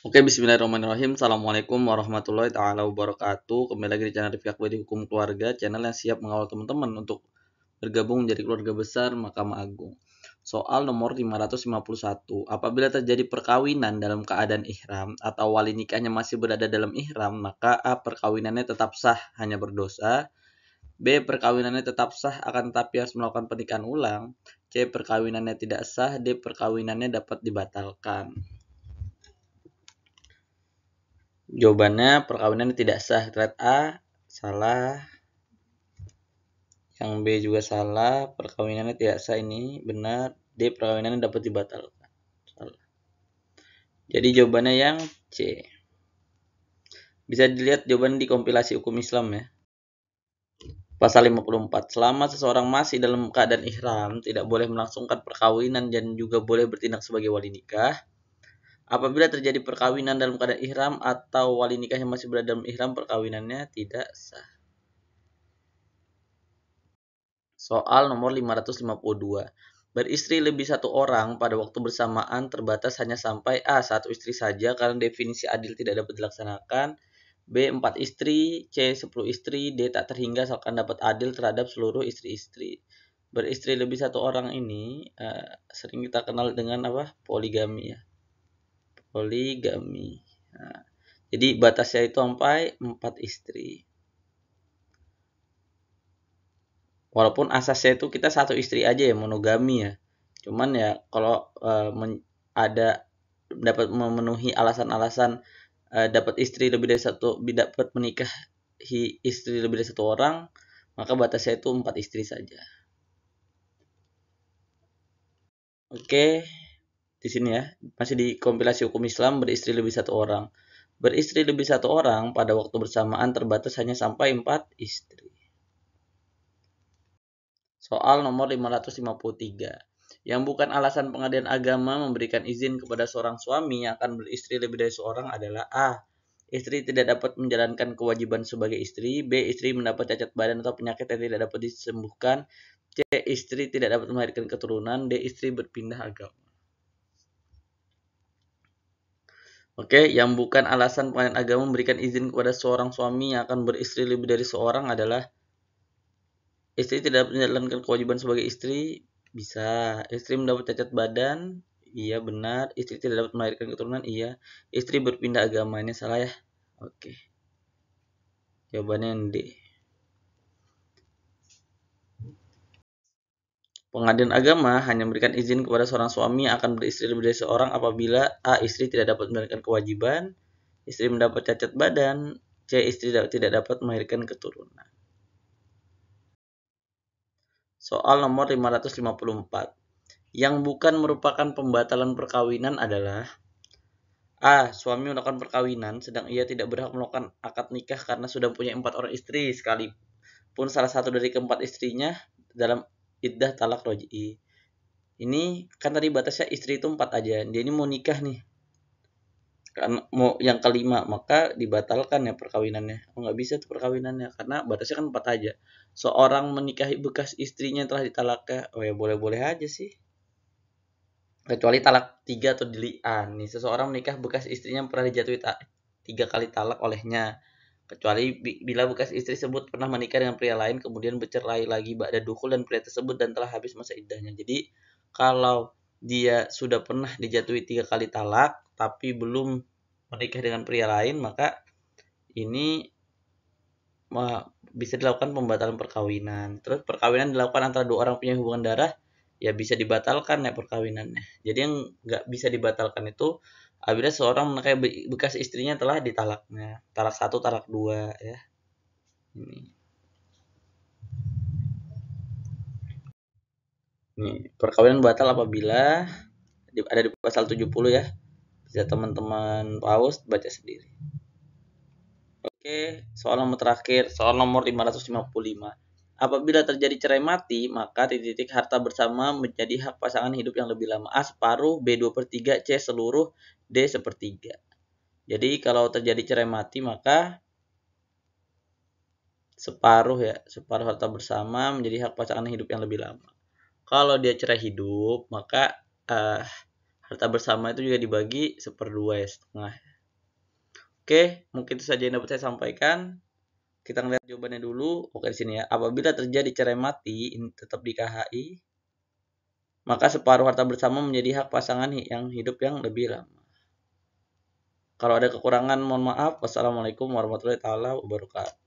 Oke, bismillahirrahmanirrahim. Assalamualaikum warahmatullahi taala wabarakatuh. Kembali lagi di channel Rifki Akbar Hukum Keluarga, channel yang siap mengawal teman-teman untuk bergabung menjadi keluarga besar Mahkamah Agung. Soal nomor 551. Apabila terjadi perkawinan dalam keadaan ihram atau wali nikahnya masih berada dalam ihram, maka A. Perkawinannya tetap sah, hanya berdosa. B. Perkawinannya tetap sah, akan tetapi harus melakukan pernikahan ulang. C. Perkawinannya tidak sah. D. Perkawinannya dapat dibatalkan. Jawabannya perkawinan tidak sah. Thread A salah, yang B juga salah. Perkawinannya tidak sah ini benar. D. Perkawinannya dapat dibatalkan. Salah. Jadi jawabannya yang C. Bisa dilihat jawaban di kompilasi hukum Islam ya. Pasal 54. Selama seseorang masih dalam keadaan ihram, tidak boleh melangsungkan perkawinan dan juga boleh bertindak sebagai wali nikah. Apabila terjadi perkawinan dalam keadaan ihram atau wali nikahnya masih berada dalam ihram, perkawinannya tidak sah. Soal nomor 552. Beristri lebih satu orang pada waktu bersamaan terbatas hanya sampai A. Satu istri saja karena definisi adil tidak dapat dilaksanakan. B. 4 istri. C. 10 istri. D. Tak terhingga asalkan dapat adil terhadap seluruh istri-istri. Beristri lebih satu orang ini sering kita kenal dengan apa? Poligami ya. Poligami. Nah, jadi batasnya itu sampai 4 istri. Walaupun asasnya itu kita satu istri aja ya, monogami ya. Cuman ya kalau ada dapat memenuhi alasan-alasan dapat istri lebih dari satu, dapat menikahi istri lebih dari satu orang, maka batasnya itu 4 istri saja. Oke, di sini ya, masih di kompilasi hukum Islam beristri lebih satu orang. Beristri lebih satu orang pada waktu bersamaan terbatas hanya sampai 4 istri. Soal nomor 553. Yang bukan alasan pengadilan agama memberikan izin kepada seorang suami yang akan beristri lebih dari seorang adalah A. Istri tidak dapat menjalankan kewajiban sebagai istri. B. Istri mendapat cacat badan atau penyakit yang tidak dapat disembuhkan. C. Istri tidak dapat melahirkan keturunan. D. Istri berpindah agama. Oke, yang bukan alasan pengadilan agama memberikan izin kepada seorang suami yang akan beristri lebih dari seorang adalah istri tidak dapat menjalankan kewajiban sebagai istri. Bisa. Istri mendapat cacat badan. Iya benar. Istri tidak dapat melahirkan keturunan. Iya. Istri berpindah agama. Ini salah ya. Oke. Jawabannya yang D. Pengadilan agama hanya memberikan izin kepada seorang suami yang akan beristri lebih dari seorang apabila A. Istri tidak dapat menjalankan kewajiban. Istri mendapat cacat badan. C. Istri tidak dapat melahirkan keturunan. Soal nomor 554. Yang bukan merupakan pembatalan perkawinan adalah A. Suami melakukan perkawinan sedang ia tidak berhak melakukan akad nikah karena sudah punya 4 orang istri sekalipun salah satu dari keempat istrinya dalam iddah talak roj'i. Ini kan tadi batasnya istri itu 4 aja. Dia ini mau nikah nih. Kan mau yang kelima, maka dibatalkan ya perkawinannya. Nggak bisa tuh perkawinannya karena batasnya kan 4 aja. Seorang menikahi bekas istrinya yang telah ditalaknya, oh ya boleh-boleh aja sih. Kecuali talak 3 atau dili'an. Nih, seseorang menikah bekas istrinya pernah dijatuhi 3 kali talak olehnya. Kecuali bila bekas istri tersebut pernah menikah dengan pria lain kemudian bercerai lagi ba'da dukhul dan pria tersebut dan telah habis masa iddahnya. Jadi kalau dia sudah pernah dijatuhi 3 kali talak tapi belum menikah dengan pria lain, maka ini bisa dilakukan pembatalan perkawinan. Terus perkawinan dilakukan antara dua orang punya hubungan darah, ya bisa dibatalkan ya perkawinannya. Jadi yang nggak bisa dibatalkan itu apabila seorang menikahi bekas istrinya telah ditalaknya. Talak 1, talak 2 ya. Ini perkawinan batal apabila ada di pasal 70 ya. Bisa teman-teman pause baca sendiri. Oke, soal nomor terakhir, soal nomor 555. Apabila terjadi cerai mati, maka titik harta bersama menjadi hak pasangan hidup yang lebih lama. A. Separuh, B. 2/3, C. Seluruh, D. 1/3. Jadi kalau terjadi cerai mati, maka separuh ya, separuh harta bersama menjadi hak pasangan hidup yang lebih lama. Kalau dia cerai hidup, maka harta bersama itu juga dibagi 1/2 ya, setengah. Oke, mungkin itu saja yang dapat saya sampaikan. Kita ngeliat jawabannya dulu. Oke, di sini ya. Apabila terjadi cerai mati, ini tetap di KHI, maka separuh harta bersama menjadi hak pasangan yang hidup yang lebih lama. Kalau ada kekurangan, mohon maaf. Wassalamualaikum warahmatullahi wabarakatuh.